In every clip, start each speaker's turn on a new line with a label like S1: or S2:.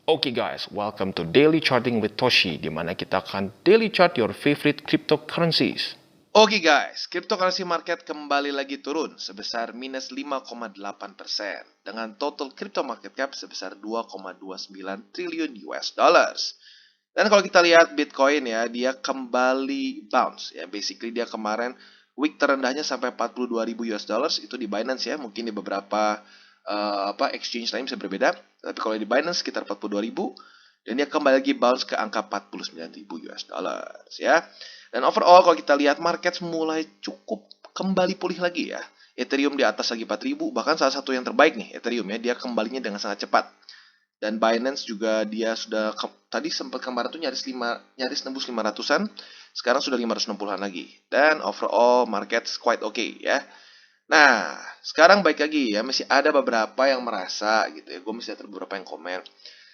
S1: Oke guys, welcome to Daily Charting with Toshi, di mana kita akan daily chart your favorite cryptocurrencies.
S2: Oke guys, cryptocurrency market kembali lagi turun sebesar minus 5,8% dengan total crypto market cap sebesar 2,29 triliun US dollars. Dan kalau kita lihat Bitcoin ya, dia kembali bounce ya. Basically dia kemarin week terendahnya sampai 42.000 US dollars itu di Binance ya. Mungkin di beberapa exchange lain bisa berbeda. Tapi kalau di Binance sekitar 42.000 dan dia kembali lagi bounce ke angka 49.000 US dollars ya. Dan overall kalau kita lihat market mulai cukup kembali pulih lagi ya. Ethereum di atas lagi 4.000, bahkan salah satu yang terbaik nih Ethereum ya, dia kembalinya dengan sangat cepat. Dan Binance juga dia sudah tadi sempat kemarin tuh nyaris nembus 500-an, sekarang sudah 560-an lagi. Dan overall market quite okay ya. Nah, sekarang baik lagi ya, masih ada beberapa yang merasa gitu ya. Gue masih ada beberapa yang komen.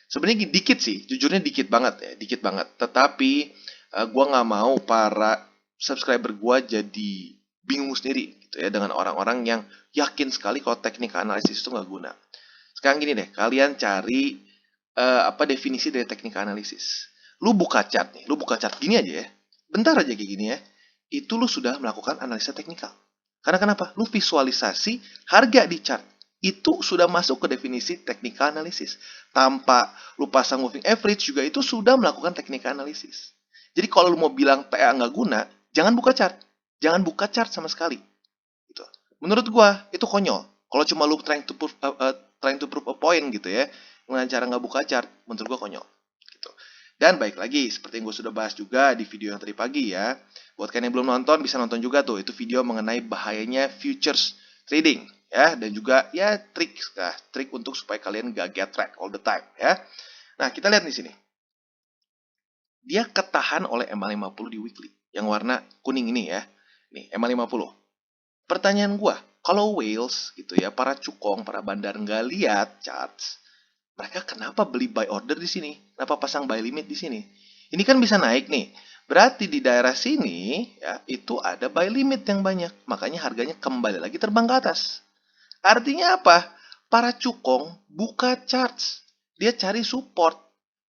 S2: Sebenarnya dikit sih, jujurnya dikit banget ya, dikit banget. Tetapi gue nggak mau para subscriber gue jadi bingung sendiri gitu ya dengan orang-orang yang yakin sekali kalau teknik analisis itu nggak guna. Sekarang gini deh, kalian cari apa definisi dari teknik analisis. Lu buka chart nih, lu buka chart gini aja ya. Bentar aja kayak gini ya. Itu lu sudah melakukan analisa teknikal. Karena kenapa? Lu visualisasi harga di chart. Itu sudah masuk ke definisi technical analysis. Tanpa lu pasang moving average juga itu sudah melakukan technical analysis. Jadi kalau lu mau bilang TA nggak guna, jangan buka chart. Jangan buka chart sama sekali. Gitu. Menurut gua itu konyol. Kalau cuma lu trying to prove a point gitu ya, dengan cara nggak buka chart, menurut gua konyol. Gitu. Dan baik lagi, seperti yang gue sudah bahas juga di video yang tadi pagi ya. Buat kalian yang belum nonton, bisa nonton juga tuh. Itu video mengenai bahayanya futures trading ya. Dan juga ya trik untuk supaya kalian gak get track all the time ya. Nah kita lihat di sini. Dia ketahan oleh MA50 di weekly. Yang warna kuning ini ya. Nih MA50. Pertanyaan gue, kalau whales gitu ya, para cukong, para bandar nggak lihat charts, mereka kenapa beli buy order di sini? Kenapa pasang buy limit di sini? Ini kan bisa naik nih. Berarti di daerah sini ya itu ada buy limit yang banyak. Makanya harganya kembali lagi terbang ke atas. Artinya apa? Para cukong buka charts. Dia cari support.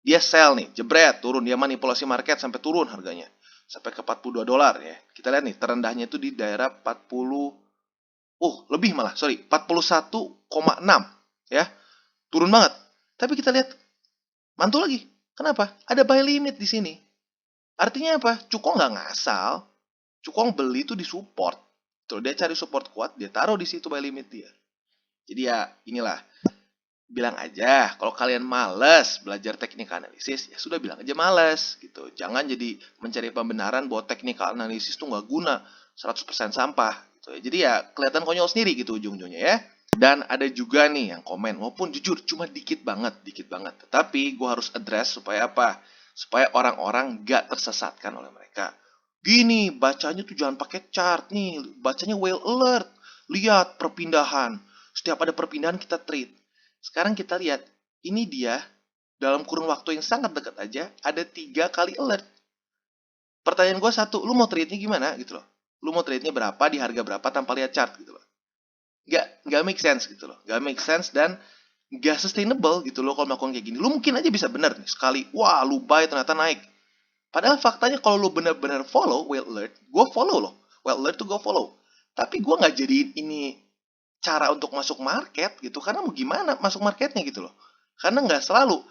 S2: Dia sell nih, jebret, turun. Dia manipulasi market sampai turun harganya. Sampai ke 42 dolar ya. Kita lihat nih, terendahnya itu di daerah 40, lebih malah, 41,6 ya. Turun banget. Tapi kita lihat mantul lagi. Kenapa? Ada buy limit di sini. Artinya apa? Cukong nggak ngasal. Cukong beli itu di support. Tuh, dia cari support kuat, dia taruh di situ buy limit dia. Jadi ya inilah. Bilang aja, kalau kalian males belajar teknik analisis, ya sudah bilang aja males gitu. Jangan jadi mencari pembenaran bahwa teknik analisis itu nggak guna, 100% sampah. Gitu. Jadi ya kelihatan konyol sendiri gitu ujung-ujungnya ya. Dan ada juga nih yang komen, walaupun jujur cuma dikit banget. Tetapi gue harus address supaya apa? Supaya orang-orang gak tersesatkan oleh mereka. Gini, bacanya tuh jangan pakai chart nih, bacanya whale alert. Lihat perpindahan. Setiap ada perpindahan kita trade. Sekarang kita lihat, ini dia dalam kurun waktu yang sangat dekat aja ada 3 kali alert. Pertanyaan gue satu, lu mau trade-nya gimana gitu loh? Lu mau trade-nya berapa di harga berapa tanpa lihat chart gitu loh? Gak make sense gitu loh. Gak make sense dan gak sustainable gitu loh kalau melakukan kayak gini. Lu mungkin aja bisa bener nih sekali, wah lu buy ternyata naik. Padahal faktanya kalau lu bener-bener follow whale alert, gue follow loh. Whale alert tuh gue follow. Tapi gue gak jadiin ini cara untuk masuk market gitu. Karena mau gimana masuk marketnya gitu loh. Karena gak selalu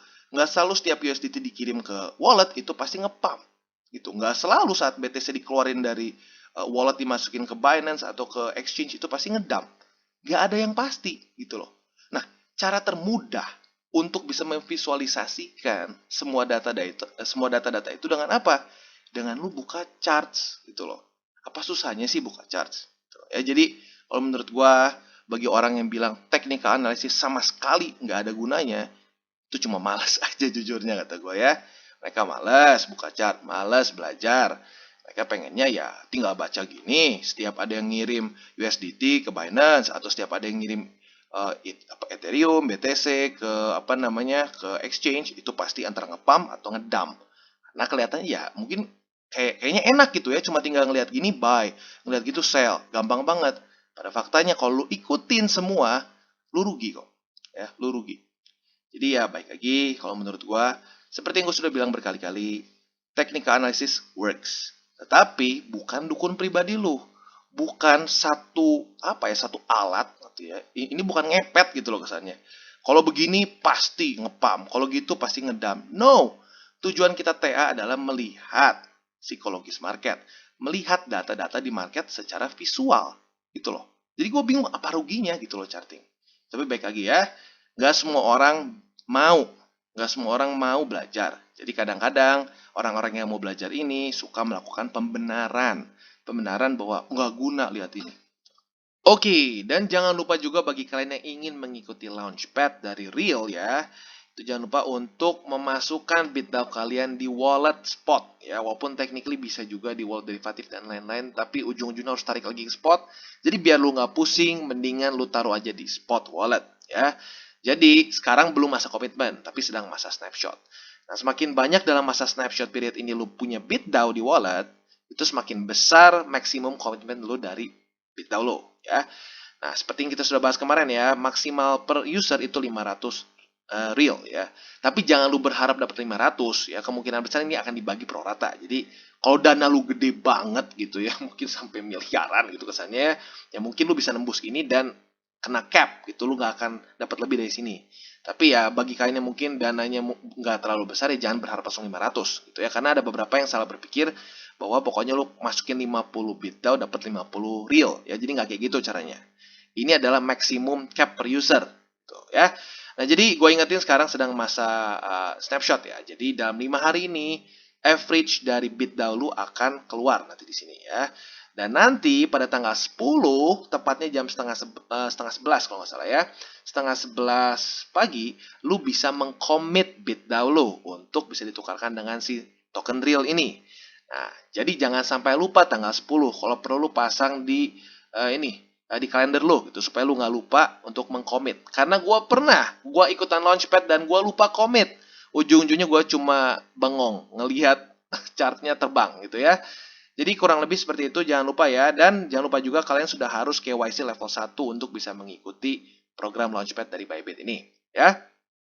S2: setiap USDT dikirim ke wallet itu pasti nge-pump gitu. Gak selalu saat BTC dikeluarin dari wallet dimasukin ke Binance atau ke exchange itu pasti ngedump. Gak ada yang pasti gitu loh. Nah, cara termudah untuk bisa memvisualisasikan semua data-data itu dengan apa? Dengan lu buka charts gitu loh. Apa susahnya sih buka charts? Ya jadi kalau menurut gua bagi orang yang bilang technical analysis sama sekali nggak ada gunanya, itu cuma malas aja jujurnya kata gua ya. Mereka malas buka chart, malas belajar. Mereka pengennya ya tinggal baca gini, setiap ada yang ngirim USDT ke Binance atau setiap ada yang ngirim Ethereum, BTC ke ke exchange itu pasti antara ngepump atau ngedump. Nah kelihatannya ya mungkin kayaknya enak gitu ya, cuma tinggal ngelihat gini buy, ngelihat gitu sell, gampang banget. Pada faktanya kalau lu ikutin semua, lu rugi kok. Ya, lu rugi. Jadi ya baik lagi, kalau menurut gua, seperti yang gue sudah bilang berkali-kali, technical analysis works. Tetapi bukan dukun pribadi lu. Bukan satu alat gitu ya. Ini bukan ngepet gitu loh kesannya. Kalau begini pasti ngepam, kalau gitu pasti ngedam. No. Tujuan kita TA adalah melihat psikologis market, melihat data-data di market secara visual gitu loh. Jadi gue bingung apa ruginya gitu loh charting. Tapi baik lagi ya, nggak semua orang mau, nggak semua orang mau belajar. Jadi kadang-kadang orang-orang yang mau belajar ini suka melakukan pembenaran bahwa nggak guna lihat ini. Oke, dan jangan lupa juga bagi kalian yang ingin mengikuti Launchpad dari Real ya, itu jangan lupa untuk memasukkan BitDAO kalian di wallet spot ya, walaupun technically bisa juga di wallet derivatif dan lain-lain, tapi ujung-ujungnya harus tarik lagi ke spot. Jadi biar lu nggak pusing, mendingan lu taruh aja di spot wallet ya. Jadi sekarang belum masa komitmen, tapi sedang masa snapshot. Nah, semakin banyak dalam masa snapshot period ini lu punya BitDAO di wallet, itu semakin besar maksimum komitmen lu dari BitDAO lo ya. Nah, seperti yang kita sudah bahas kemarin ya, maksimal per user itu 500 real ya. Tapi jangan lu berharap dapat 500 ya, kemungkinan besar ini akan dibagi pro rata. Jadi kalau dana lu gede banget gitu ya, mungkin sampai miliaran gitu kesannya, ya mungkin lu bisa nembus ini dan kena cap gitu, lu nggak akan dapat lebih dari sini. Tapi ya bagi kalian yang mungkin dananya nggak terlalu besar ya jangan berharap langsung 500 gitu ya, karena ada beberapa yang salah berpikir bahwa pokoknya lu masukin 50 BitDAO dapat 50 real ya, jadi nggak kayak gitu caranya. Ini adalah maksimum cap per user gitu ya. Nah, jadi gue ingetin sekarang sedang masa snapshot ya. Jadi dalam 5 hari ini average dari BitDAO lu akan keluar nanti di sini ya. Dan nanti pada tanggal 10, tepatnya jam setengah 11 kalau nggak salah ya, setengah 11 pagi, lu bisa mengcommit BitDAO lu untuk bisa ditukarkan dengan si token real ini. Nah, jadi jangan sampai lupa tanggal 10. Kalau perlu lu pasang di di kalender lu gitu supaya lu nggak lupa untuk mengkomit. Karena gue ikutan launchpad dan gue lupa komit. Ujung-ujungnya gue cuma bengong ngelihat chartnya terbang gitu ya. Jadi kurang lebih seperti itu, jangan lupa ya. Dan jangan lupa juga kalian sudah harus KYC level 1 untuk bisa mengikuti program Launchpad dari Bybit ini. Ya.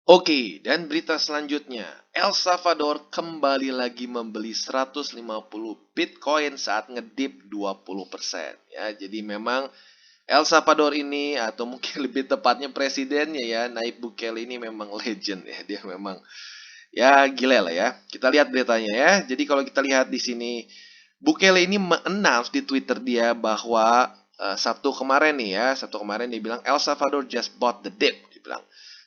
S2: Oke, dan berita selanjutnya. El Salvador kembali lagi membeli 150 Bitcoin saat ngedip 20%. Ya, jadi memang El Salvador ini, atau mungkin lebih tepatnya presidennya ya, Nayib Bukele ini memang legend ya. Dia memang ya gila lah ya. Kita lihat beritanya ya. Jadi kalau kita lihat di sini, Bukele ini announce di Twitter dia bahwa Sabtu kemarin nih ya, Sabtu kemarin dia bilang El Salvador just bought the dip, dia bilang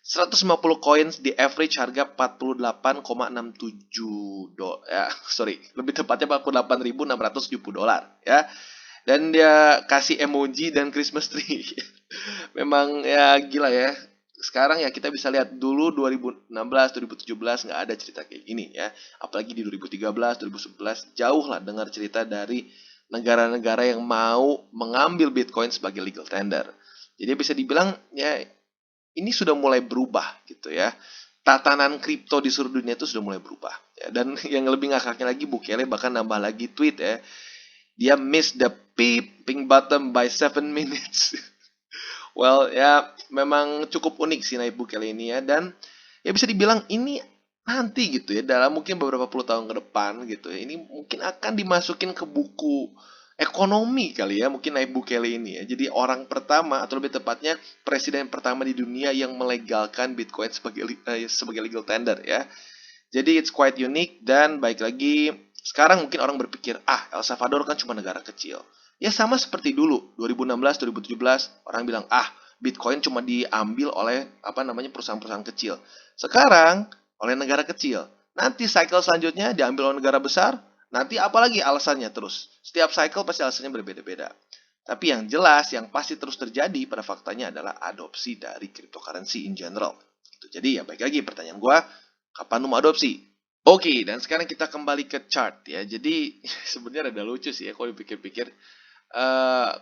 S2: 150 coins di average harga 48,67 dolar ya, sorry, lebih tepatnya 48.670 dolar ya. Dan dia kasih emoji dan Christmas tree. Memang ya gila ya. Sekarang ya kita bisa lihat dulu 2016, 2017 nggak ada cerita kayak gini ya. Apalagi di 2013, 2011 jauh lah dengar cerita dari negara-negara yang mau mengambil Bitcoin sebagai legal tender. Jadi bisa dibilang ya ini sudah mulai berubah gitu ya. Tatanan kripto di seluruh dunia itu sudah mulai berubah. Ya. Dan yang lebih ngakaknya lagi Bukele bahkan nambah lagi tweet ya. Dia miss the pink button by 7 minutes. Well, ya memang cukup unik sih Nayib Bukele ini ya. Dan ya bisa dibilang ini nanti gitu ya, dalam mungkin beberapa puluh tahun ke depan gitu ya, ini mungkin akan dimasukin ke buku ekonomi kali ya, mungkin Nayib Bukele ini ya. Jadi orang pertama atau lebih tepatnya presiden pertama di dunia yang melegalkan Bitcoin sebagai legal tender ya. Jadi it's quite unique dan baik lagi sekarang mungkin orang berpikir, El Salvador kan cuma negara kecil. Ya sama seperti dulu, 2016, 2017 orang bilang, Bitcoin cuma diambil oleh perusahaan-perusahaan kecil. Sekarang oleh negara kecil. Nanti cycle selanjutnya diambil oleh negara besar. Nanti apalagi alasannya terus. Setiap cycle pasti alasannya berbeda-beda. Tapi yang jelas, yang pasti terus terjadi pada faktanya adalah adopsi dari cryptocurrency in general. Jadi ya baik lagi pertanyaan gue, kapan lu mau adopsi? Oke, dan sekarang kita kembali ke chart ya. Jadi sebenarnya ada lucu sih ya kalau dipikir-pikir.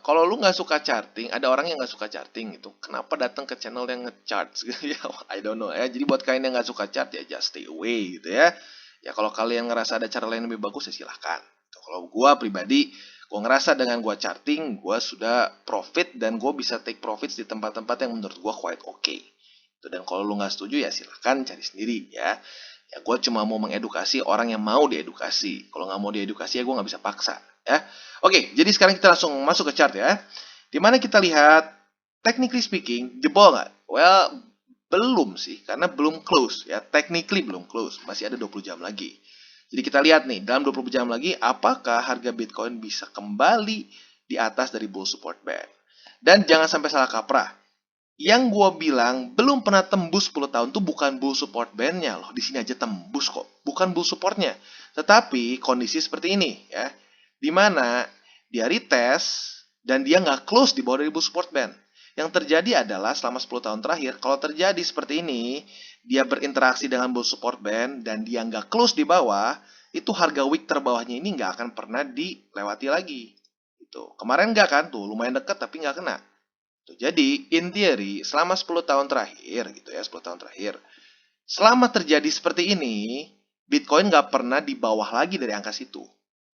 S2: Kalau lu nggak suka charting, ada orang yang nggak suka charting gitu. Kenapa datang ke channel yang nge-chart? Ya, I don't know ya. Jadi buat kalian yang nggak suka chart ya just stay away gitu ya. Ya kalau kalian ngerasa ada cara lain lebih bagus ya silahkan. Kalau gua pribadi, gua ngerasa dengan gua charting, gua sudah profit dan gua bisa take profits di tempat-tempat yang menurut gua quite okay. Dan kalau lu nggak setuju ya silahkan cari sendiri ya. Ya gue cuma mau mengedukasi orang yang mau diedukasi. Kalau nggak mau diedukasi ya gue nggak bisa paksa ya. Oke, jadi sekarang kita langsung masuk ke chart ya. Dimana kita lihat technically speaking jebol nggak? Well, belum sih, karena belum close ya. Technically belum close, masih ada 20 jam lagi. Jadi kita lihat nih, dalam 20 jam lagi apakah harga Bitcoin bisa kembali di atas dari bull support band. Dan jangan sampai salah kaprah. Yang gue bilang belum pernah tembus 10 tahun tuh bukan bull support band-nya loh. Di sini aja tembus kok. Bukan bull supportnya. Tetapi kondisi seperti ini ya. Dimana dia retest dan dia nggak close di bawah dari bull support band. Yang terjadi adalah selama 10 tahun terakhir, kalau terjadi seperti ini, dia berinteraksi dengan bull support band dan dia nggak close di bawah, itu harga wick terbawahnya ini nggak akan pernah dilewati lagi. Gitu. Kemarin nggak kan tuh, lumayan dekat tapi nggak kena. Jadi, in theory, selama 10 tahun terakhir, gitu ya, 10 tahun terakhir, selama terjadi seperti ini, Bitcoin nggak pernah di bawah lagi dari angka situ.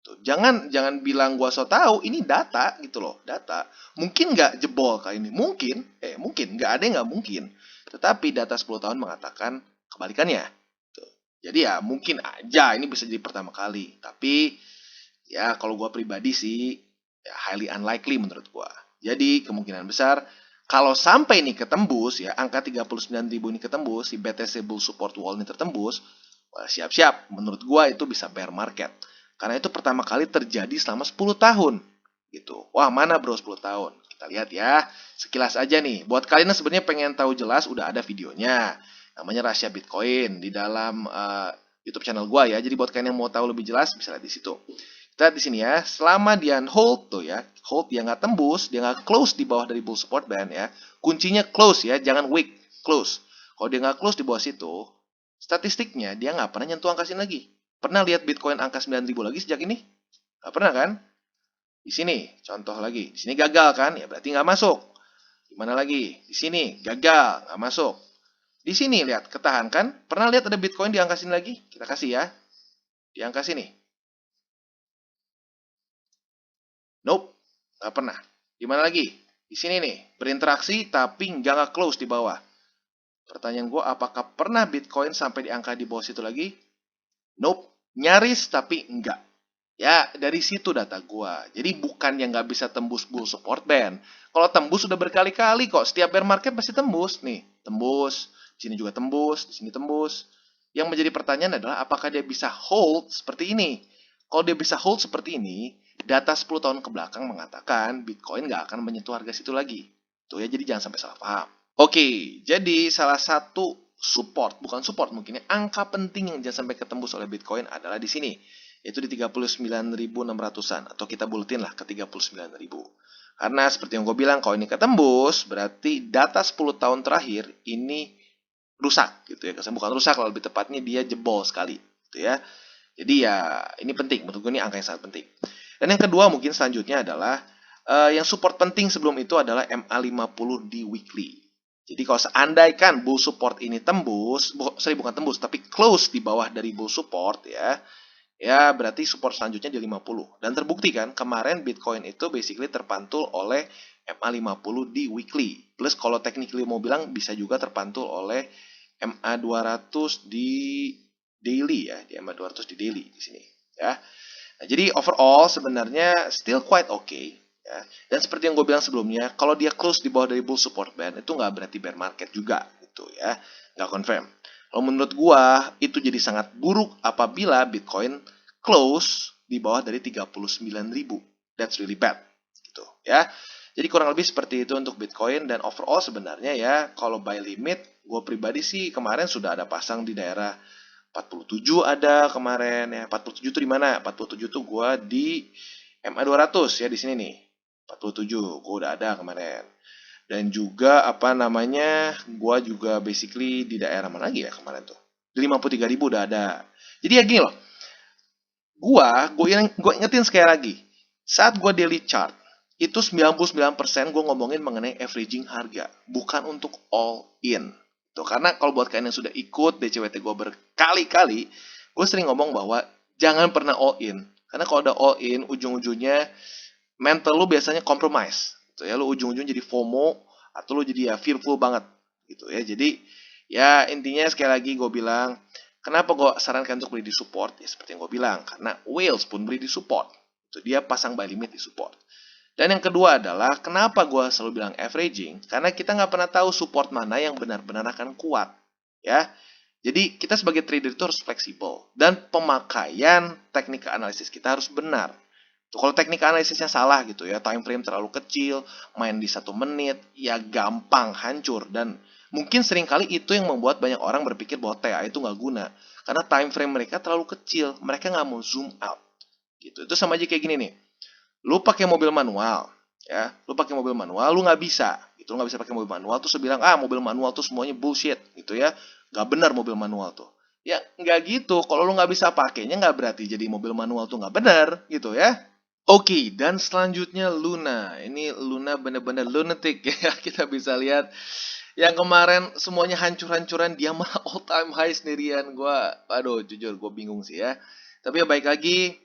S2: Tuh, jangan bilang gua so tahu, ini data gitu loh, data. Mungkin nggak jebol kali ini, mungkin, nggak ada yang nggak mungkin. Tetapi data 10 tahun mengatakan kebalikannya. Tuh. Jadi ya mungkin aja ini bisa jadi pertama kali. Tapi ya kalau gua pribadi sih, ya highly unlikely menurut gua. Jadi kemungkinan besar kalau sampai ini ketembus ya angka 39.000 ini ketembus, si BTC Bull Support Wall ini tertembus, wah, siap-siap menurut gua itu bisa bear market. Karena itu pertama kali terjadi selama 10 tahun gitu. Wah, mana bro 10 tahun? Kita lihat ya. Sekilas aja nih. Buat kalian yang sebenarnya pengen tahu jelas udah ada videonya. Namanya Rahasia Bitcoin di dalam YouTube channel gua ya. Jadi buat kalian yang mau tahu lebih jelas bisa lihat di situ. Kita di sini ya, selama dia hold tuh ya, hold dia nggak tembus, dia nggak close di bawah dari bull support band ya. Kuncinya close ya, jangan wick, close. Kalau dia nggak close di bawah situ, statistiknya dia nggak pernah nyentuh angka sini lagi. Pernah lihat Bitcoin angka 9.000 lagi sejak ini? Nggak pernah kan? Di sini, contoh lagi. Di sini gagal kan? Ya berarti nggak masuk. Di mana lagi? Di sini, gagal, nggak masuk. Di sini, lihat, ketahan kan? Pernah lihat ada Bitcoin di angka sini lagi? Kita kasih ya. Di angka sini. Nope, nggak pernah. Di mana lagi? Di sini nih, berinteraksi tapi nggak close di bawah. Pertanyaan gue, apakah pernah Bitcoin sampai di angka di bawah situ lagi? Nope, nyaris tapi enggak. Ya, dari situ data gue. Jadi bukan yang nggak bisa tembus bull support band. Kalau tembus sudah berkali-kali kok. Setiap bear market pasti tembus. Nih, tembus. Di sini juga tembus. Di sini tembus. Yang menjadi pertanyaan adalah apakah dia bisa hold seperti ini. Kalau dia bisa hold seperti ini, data 10 tahun ke belakang mengatakan Bitcoin nggak akan menyentuh harga situ lagi. Tuh ya, jadi jangan sampai salah paham. Oke, jadi salah satu support, bukan support mungkin ya, angka penting yang jangan sampai ketembus oleh Bitcoin adalah di sini, yaitu di 39.600-an, atau kita buletin lah ke 39.000. Karena seperti yang gue bilang, kalau ini ketembus, berarti data 10 tahun terakhir ini rusak gitu ya. Bukan rusak, lebih tepatnya dia jebol sekali gitu ya. Jadi ya ini penting, menurut gue ini angka yang sangat penting. Dan yang kedua mungkin selanjutnya adalah yang support penting sebelum itu adalah MA50 di weekly. Jadi kalau seandaikan bull support ini tembus, bukan tembus, tapi close di bawah dari bull support ya, ya berarti support selanjutnya di 50. Dan terbukti kan kemarin Bitcoin itu basically terpantul oleh MA50 di weekly. Plus kalau technically mau bilang bisa juga terpantul oleh MA200 di daily ya, di MA200 di daily di sini ya. Nah, jadi overall sebenarnya still quite okay ya. Dan seperti yang gue bilang sebelumnya, kalau dia close di bawah dari bull support band itu nggak berarti bear market juga gitu ya, nggak confirm. Kalau menurut gue itu jadi sangat buruk apabila Bitcoin close di bawah dari 39.000. That's really bad gitu ya. Jadi kurang lebih seperti itu untuk Bitcoin, dan overall sebenarnya ya kalau buy limit gue pribadi sih kemarin sudah ada pasang di daerah 47 ada kemarin ya. 47 tuh di mana? 47 tuh gue di MA200 ya, di sini nih. 47 gue udah ada kemarin. Dan juga apa namanya? Gue juga basically di daerah mana lagi ya kemarin tuh? Di 53.000 udah ada. Jadi ya gini loh. Gue ingetin sekali lagi. Saat gue daily chart, itu 99% gue ngomongin mengenai averaging harga, bukan untuk all in. Tuh, karena kalau buat kalian yang sudah ikut DCWT gue berkali-kali, gue sering ngomong bahwa jangan pernah all in. Karena kalau udah all in, ujung-ujungnya mental lu biasanya compromise. Tuh ya, lu ujung-ujungnya jadi FOMO, atau lu jadi ya fearful banget. gitu ya. Jadi ya intinya sekali lagi gue bilang, kenapa gue sarankan untuk beli di support? Ya seperti yang gue bilang, karena whales pun beli di support. Itu dia pasang buy limit di support. Dan yang kedua adalah, kenapa gue selalu bilang averaging? Karena kita nggak pernah tahu support mana yang benar-benar akan kuat. Ya, jadi kita sebagai trader itu harus fleksibel. Dan pemakaian teknik analisis kita harus benar. Tuh, kalau teknik analisisnya salah gitu ya, time frame terlalu kecil, main di 1 menit, ya gampang hancur. Dan mungkin seringkali itu yang membuat banyak orang berpikir bahwa TA itu nggak guna. Karena time frame mereka terlalu kecil, mereka nggak mau zoom out. Gitu. Itu sama aja kayak gini nih. Lu pakai mobil manual, ya, lu pakai mobil manual, lu nggak bisa, gitu, lu nggak bisa pakai mobil manual, terus lu bilang, mobil manual tuh semuanya bullshit, gitu ya, nggak benar mobil manual tuh. Ya, nggak gitu, kalau lu nggak bisa pakainya nggak berarti jadi mobil manual tuh nggak benar, gitu ya. Oke, dan selanjutnya Luna. Ini Luna bener-bener lunatic ya. Kita bisa lihat yang kemarin semuanya hancur-hancuran, dia mah all time high sendirian. Aduh, jujur gue bingung sih ya. Tapi ya baik lagi,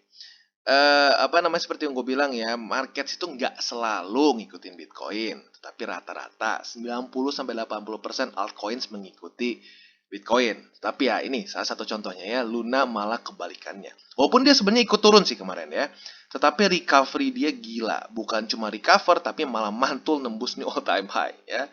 S2: apa namanya, seperti yang gue bilang ya, market itu nggak selalu ngikutin Bitcoin, tetapi rata-rata 90-80% altcoins mengikuti Bitcoin. Tapi ya ini salah satu contohnya ya, Luna malah kebalikannya. Walaupun dia sebenarnya ikut turun sih kemarin ya, tetapi recovery dia gila. Bukan cuma recover, tapi malah mantul nembus new all time high ya.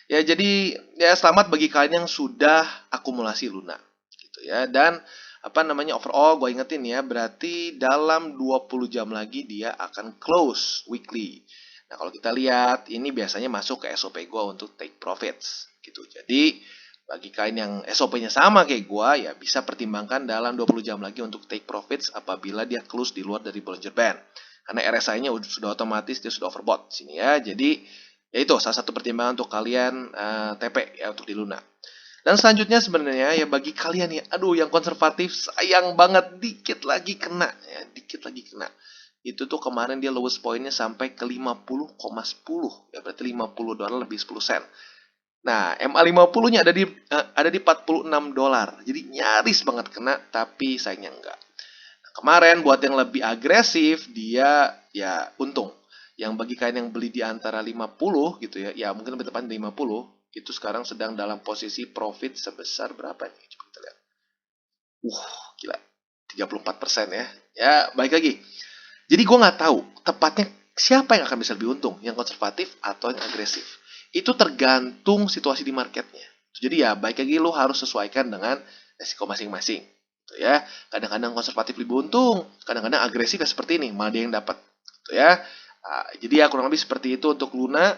S2: Ya jadi ya selamat bagi kalian yang sudah akumulasi Luna gitu ya. Dan apa namanya, overall gue ingetin ya, berarti dalam 20 jam lagi dia akan close weekly. Nah, kalau kita lihat ini biasanya masuk ke SOP gue untuk take profits gitu. Jadi bagi kalian yang SOP-nya sama kayak gue, ya bisa pertimbangkan dalam 20 jam lagi untuk take profits apabila dia close di luar dari Bollinger Band. Karena RSI-nya sudah otomatis dia sudah overbought sini ya. Jadi ya itu salah satu pertimbangan untuk kalian TP ya untuk di Luna. Dan selanjutnya sebenarnya ya bagi kalian ya, aduh yang konservatif sayang banget, dikit lagi kena ya, dikit lagi kena. Itu tuh kemarin dia lowest pointnya sampai ke 50,10 ya, berarti $50 lebih 10 sen. Nah, MA50-nya ada di $46. Jadi nyaris banget kena, tapi sayangnya enggak. Nah, kemarin buat yang lebih agresif dia ya untung. Yang bagi kalian yang beli di antara 50 gitu ya, ya mungkin lebih tepat 50, itu sekarang sedang dalam posisi profit sebesar berapa nih? Coba kita lihat. Gila. 34% ya. Ya, balik lagi. Jadi gue nggak tahu tepatnya siapa yang akan bisa lebih untung, yang konservatif atau yang agresif. Itu tergantung situasi di marketnya. Jadi ya, baik lagi lo harus sesuaikan dengan resiko masing-masing. Gitu ya. Kadang-kadang konservatif lebih untung, kadang-kadang agresif ya seperti ini, malah dia yang dapat. Gitu ya. Jadi ya kurang lebih seperti itu untuk Luna.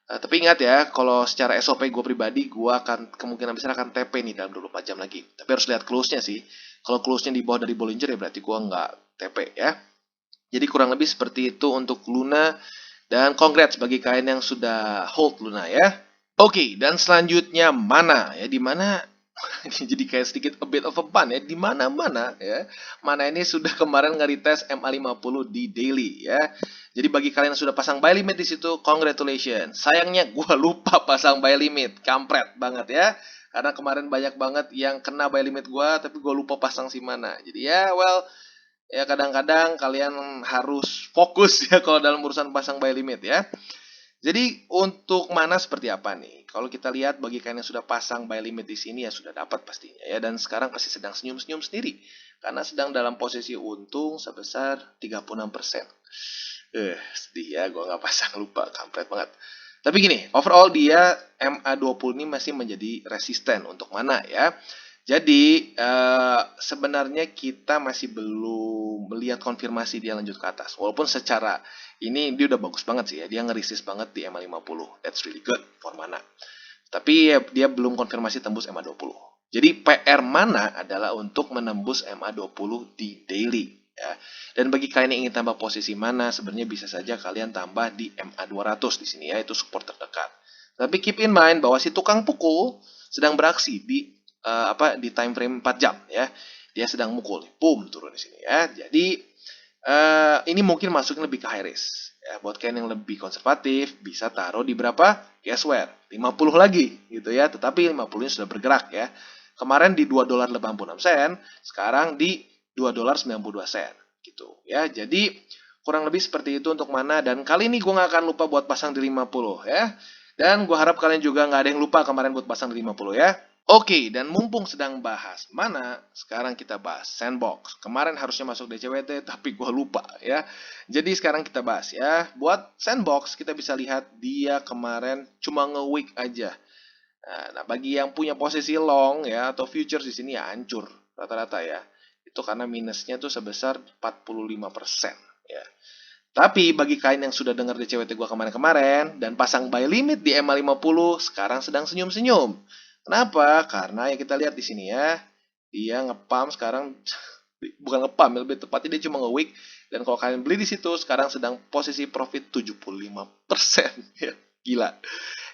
S2: Tapi ingat ya, kalau secara SOP gue pribadi, gue akan kemungkinan besar akan TP nih dalam 24 jam lagi. Tapi harus lihat close-nya sih. Kalau close-nya di bawah dari Bollinger ya berarti gue nggak TP ya. Jadi kurang lebih seperti itu untuk Luna. Dan congrats bagi kalian yang sudah hold Luna ya. Oke, dan selanjutnya Mana ya, di mana jadi kayak sedikit a bit of a pun ya, di mana-mana ya. Mana ini sudah kemarin nge-retest MA50 di daily ya. Jadi bagi kalian yang sudah pasang buy limit di situ, congratulations. Sayangnya gue lupa pasang buy limit, kampret banget ya. Karena kemarin banyak banget yang kena buy limit gue, tapi gue lupa pasang si Mana. Jadi ya, well, ya kadang-kadang kalian harus fokus ya kalau dalam urusan pasang buy limit ya. Jadi untuk Mana seperti apa nih? Kalau kita lihat bagi kalian yang sudah pasang buy limit di sini ya sudah dapat pastinya ya, dan sekarang pasti sedang senyum-senyum sendiri karena sedang dalam posisi untung sebesar 36%. Sedih ya, gue nggak pasang, lupa, kampret banget. Tapi gini, overall dia MA20 ini masih menjadi resisten untuk Mana ya. Jadi sebenarnya kita masih belum melihat konfirmasi dia lanjut ke atas. Walaupun secara ini dia udah bagus banget sih ya. Dia nge-resist banget di MA50. That's really good for Mana. Tapi ya, dia belum konfirmasi tembus MA20. Jadi PR Mana adalah untuk menembus MA20 di daily. Ya. Dan bagi kalian yang ingin tambah posisi Mana, sebenarnya bisa saja kalian tambah di MA200 di sini ya. Itu support terdekat. Tapi keep in mind bahwa si tukang pukul sedang beraksi di time frame 4 jam ya. Dia sedang mukul, boom, turun di sini ya. Jadi ini mungkin masuknya lebih ke high risk. Ya, buat kalian yang lebih konservatif bisa taruh di berapa? Guess where? 50 lagi gitu ya. Tetapi 50-nya sudah bergerak ya. Kemarin di $2.86, sekarang di $2.92 gitu ya. Jadi kurang lebih seperti itu untuk Mana, dan kali ini gue nggak akan lupa buat pasang di 50 ya. Dan gue harap kalian juga nggak ada yang lupa kemarin buat pasang di 50 ya. Oke, dan mumpung sedang bahas mana, sekarang kita bahas Sandbox. Kemarin harusnya masuk DCWT, tapi gue lupa ya. Jadi sekarang kita bahas ya. Buat Sandbox, kita bisa lihat dia kemarin cuma nge-wick aja. Nah, bagi yang punya posisi long ya, atau futures di sini ya hancur rata-rata ya. Itu karena minusnya tuh sebesar 45% ya. Tapi bagi kalian yang sudah dengar DCWT gua kemarin-kemarin dan pasang buy limit di MA50, sekarang sedang senyum-senyum. Kenapa? Karena ya kita lihat di sini ya, dia ngepam sekarang bukan ngepam, lebih tepatnya dia cuma nge-wick, dan kalau kalian beli di situ sekarang sedang posisi profit 75%. Ya, gila.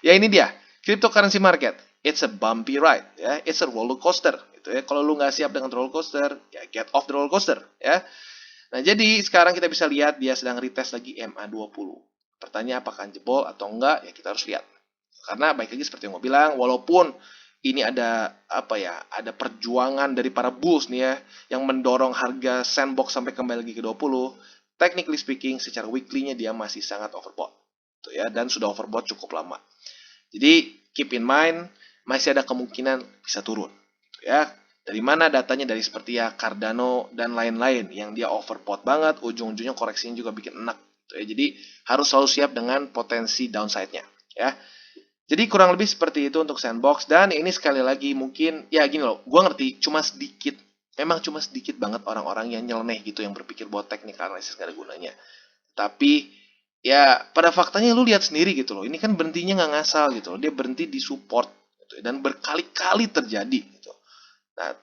S2: Ya ini dia, cryptocurrency market. It's a bumpy ride ya, it's a roller coaster gitu ya. Kalau lu nggak siap dengan roller coaster, ya get off the roller coaster ya. Nah, jadi sekarang kita bisa lihat dia sedang retest lagi MA20. Pertanyaan apakah jebol atau enggak, ya kita harus lihat. Karena baik lagi seperti yang gue bilang, walaupun ini ada ada perjuangan dari para bulls nih ya yang mendorong harga Sandbox sampai kembali lagi ke 20. Technically speaking, secara weekly-nya dia masih sangat overbought. Tuh ya, dan sudah overbought cukup lama. Jadi keep in mind masih ada kemungkinan bisa turun. Gitu ya. Dari mana datanya? Dari seperti ya Cardano dan lain-lain yang dia overbought banget, ujung-ujungnya koreksinya juga bikin enak. Gitu ya. Jadi harus selalu siap dengan potensi downside-nya. Ya. Jadi kurang lebih seperti itu untuk Sandbox, dan ini sekali lagi mungkin ya gini loh, gue ngerti cuma sedikit, memang cuma sedikit banget orang-orang yang nyeleneh gitu yang berpikir bahwa technical analysis gak ada gunanya. Tapi ya pada faktanya lu lihat sendiri gitu loh, ini kan berhentinya nggak ngasal gitu loh, dia berhenti di support gitu, dan berkali-kali terjadi gitu. Nah,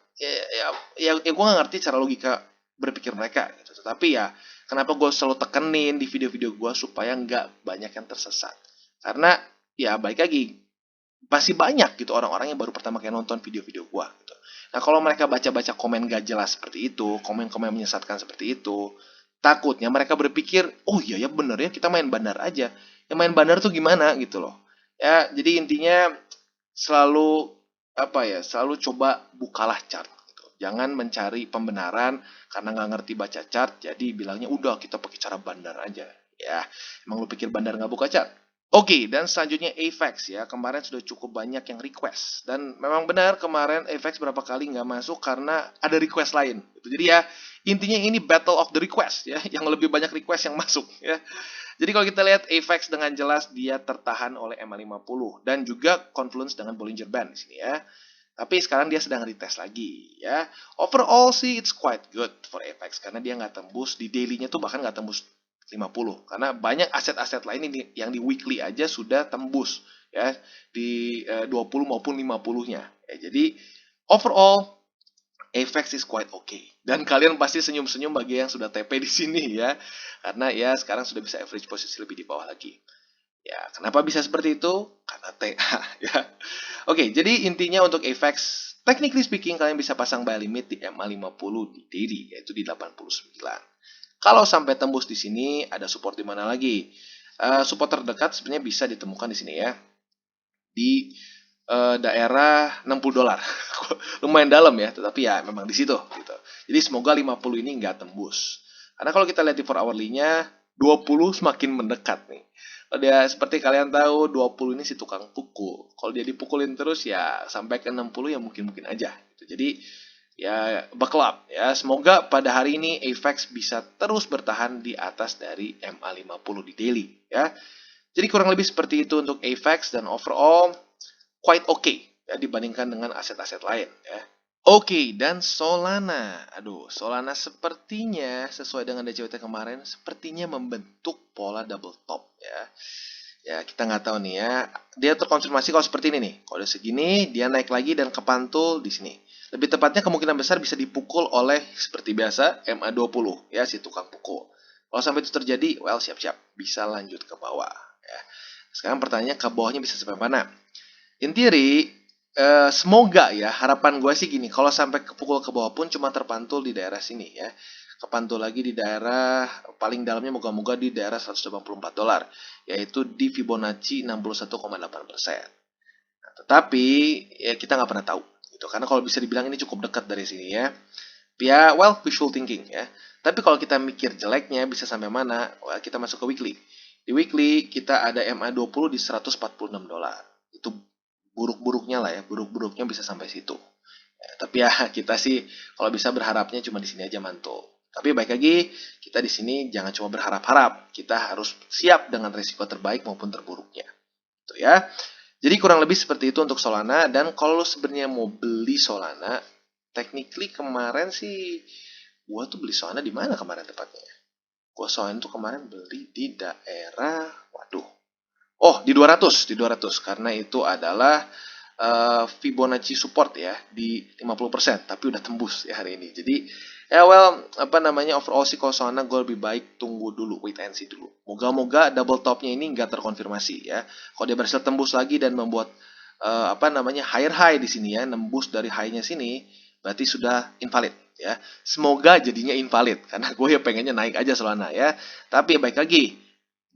S2: ya gue nggak ngerti cara logika berpikir mereka gitu. Tetapi ya kenapa gue selalu tekenin di video-video gue supaya nggak banyak yang tersesat. Karena ya baik lagi, masih banyak gitu orang-orang yang baru pertama kali nonton video-video gue gitu. Nah, kalau mereka baca-baca komen gak jelas seperti itu, komen-komen menyesatkan seperti itu, takutnya mereka berpikir, oh iya ya bener ya kita main bandar aja. Yang main bandar tuh gimana gitu loh. Ya, jadi intinya selalu selalu coba bukalah chart gitu. Jangan mencari pembenaran karena nggak ngerti baca chart, jadi bilangnya udah kita pakai cara bandar aja. Ya, emang lu pikir bandar nggak buka chart? Oke, dan selanjutnya AVAX ya. Kemarin sudah cukup banyak yang request. Dan memang benar kemarin AVAX berapa kali nggak masuk karena ada request lain. Jadi ya, intinya ini battle of the request ya. Yang lebih banyak request yang masuk ya. Jadi kalau kita lihat AVAX dengan jelas dia tertahan oleh MA50 dan juga confluence dengan Bollinger Band di sini ya. Tapi sekarang dia sedang retest lagi ya. Overall sih it's quite good for AVAX karena dia nggak tembus di daily-nya tuh, bahkan nggak tembus 50. Karena banyak aset-aset lain ini yang di weekly aja sudah tembus ya di 20 maupun 50-nya. Ya, jadi overall AVAX is quite okay. Dan kalian pasti senyum-senyum bagi yang sudah TP di sini ya. Karena ya sekarang sudah bisa average posisi lebih di bawah lagi. Ya, kenapa bisa seperti itu? Karena TA ya. Oke, jadi intinya untuk AVAX, technically speaking kalian bisa pasang buy limit di MA50 di daily, yaitu di 89. Kalau sampai tembus di sini, ada support di mana lagi? Support terdekat sebenarnya bisa ditemukan di sini ya. Di daerah 60 dolar. Lumayan dalam ya, tetapi ya memang di situ gitu. Jadi semoga 50 ini nggak tembus. Karena kalau kita lihat di 4 hourly-nya, 20 semakin mendekat nih. Kalau dia seperti kalian tahu, 20 ini si tukang pukul. Kalau dia dipukulin terus ya sampai ke 60 ya mungkin-mungkin aja gitu. Jadi ya buckle up ya. Semoga pada hari ini AVAX bisa terus bertahan di atas dari MA50 di daily ya. Jadi kurang lebih seperti itu untuk AVAX, dan overall quite okay ya dibandingkan dengan aset-aset lain ya. Oke, dan Solana. Aduh, Solana sepertinya sesuai dengan DCWT kemarin sepertinya membentuk pola double top ya. Ya, kita nggak tahu nih ya. Dia terkonfirmasi kalau seperti ini nih. Kalau segini, dia naik lagi dan kepantul di sini. Lebih tepatnya kemungkinan besar bisa dipukul oleh seperti biasa MA20 ya, si tukang pukul. Kalau sampai itu terjadi, well siap-siap bisa lanjut ke bawah ya. Sekarang pertanyaannya ke bawahnya bisa sampai mana? In theory, semoga ya, harapan gue sih gini, kalau sampai kepukul ke bawah pun cuma terpantul di daerah sini ya. Kepantul lagi di daerah paling dalamnya moga-moga di daerah 184 dolar, yaitu di Fibonacci 61,8%. Nah, tetapi ya kita nggak pernah tahu gitu, karena kalau bisa dibilang ini cukup dekat dari sini ya. Ya, well, wishful thinking ya. Tapi kalau kita mikir jeleknya bisa sampai mana, well, kita masuk ke weekly. Di weekly kita ada MA20 di $146. Itu buruk-buruknya lah ya, buruk-buruknya bisa sampai situ. Ya, tapi ya kita sih kalau bisa berharapnya cuma di sini aja mantul. Tapi baik lagi, kita di sini jangan cuma berharap-harap, kita harus siap dengan risiko terbaik maupun terburuknya. Itu ya. Jadi kurang lebih seperti itu untuk Solana, dan kalau lo sebenarnya mau beli Solana, technically kemarin sih gua tuh beli Solana di mana kemarin tepatnya? Gua Solana tuh kemarin beli di daerah, waduh. Oh, di 200 karena itu adalah Fibonacci support ya di 50%, tapi udah tembus ya hari ini. Jadi ya overall sih kalau Solana gue lebih baik tunggu dulu, wait and see dulu. Moga-moga double topnya ini nggak terkonfirmasi ya. Kalau dia berhasil tembus lagi dan membuat higher high di sini ya, nembus dari high-nya sini, berarti sudah invalid ya. Semoga jadinya invalid karena gue ya pengennya naik aja Solana ya. Tapi baik lagi,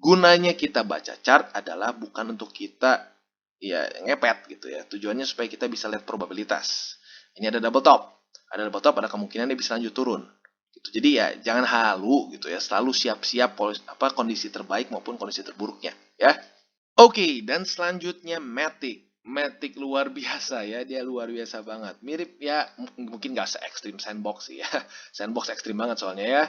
S2: gunanya kita baca chart adalah bukan untuk kita ya ngepet gitu ya. Tujuannya supaya kita bisa lihat probabilitas. Ini ada double top. Ada double top, ada kemungkinan dia bisa lanjut turun. Gitu. Jadi ya jangan halu gitu ya. Selalu siap-siap kondisi terbaik maupun kondisi terburuknya ya. Oke, dan selanjutnya Matic. Matic luar biasa ya, dia luar biasa banget. Mirip ya, mungkin nggak se-ekstrim Sandbox sih ya. Sandbox ekstrim banget soalnya ya.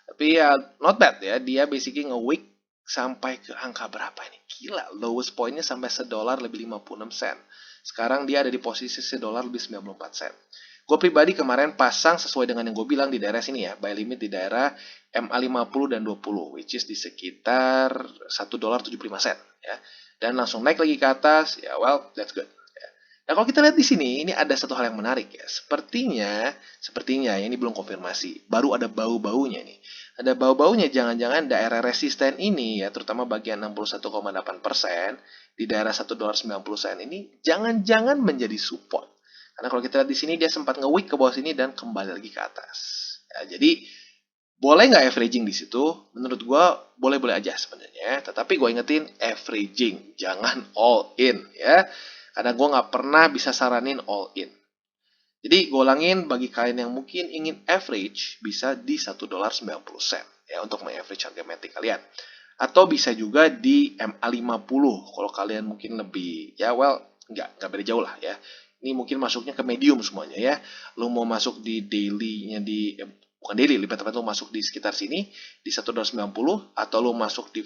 S2: Tapi ya not bad ya, dia basically nge-wick sampai ke angka berapa ini? Gila, lowest pointnya sampai $1 lebih 56 sen. Sekarang dia ada di posisi $1 lebih 94 sen. Gue pribadi kemarin pasang sesuai dengan yang gue bilang di daerah sini ya, buy limit di daerah MA50 dan 20, which is di sekitar $1.75 ya. Dan langsung naik lagi ke atas, ya well, that's good. Ya. Nah kalau kita lihat di sini, ini ada satu hal yang menarik ya. Sepertinya ya, ini belum konfirmasi, baru ada bau-baunya nih. Ada bau-baunya, jangan-jangan daerah resisten ini ya, terutama bagian 61,8% di daerah $1.90 ini, jangan-jangan menjadi support. Karena kalau kita lihat di sini dia sempat nge-wick ke bawah sini dan kembali lagi ke atas. Ya, jadi boleh nggak averaging di situ? Menurut gue boleh-boleh aja sebenarnya. Tetapi gue ingetin averaging, jangan all in ya. Karena gue nggak pernah bisa saranin all in. Jadi gue ulangin, bagi kalian yang mungkin ingin average bisa di $1.90 ya untuk mengaverage harga Matic kalian. Atau bisa juga di MA50 kalau kalian mungkin lebih ya well nggak beda jauh lah ya. Ini mungkin masuknya ke medium semuanya ya. Lu mau masuk di daily-nya bukan daily, lebih tepat lu masuk di sekitar sini di $1.90 atau lu masuk di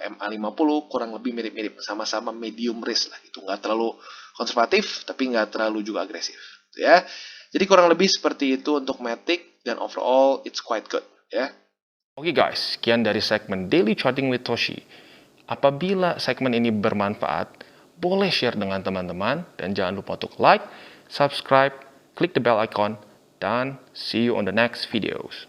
S2: MA50 kurang lebih mirip-mirip, sama-sama medium risk lah gitu. Nggak terlalu konservatif tapi nggak terlalu juga agresif ya. Jadi kurang lebih seperti itu untuk Matic dan overall it's quite good ya.
S1: Oke guys, sekian dari segmen Daily Charting with Toshi. Apabila segmen ini bermanfaat, boleh share dengan teman-teman dan jangan lupa untuk like, subscribe, klik the bell icon, dan see you on the next videos.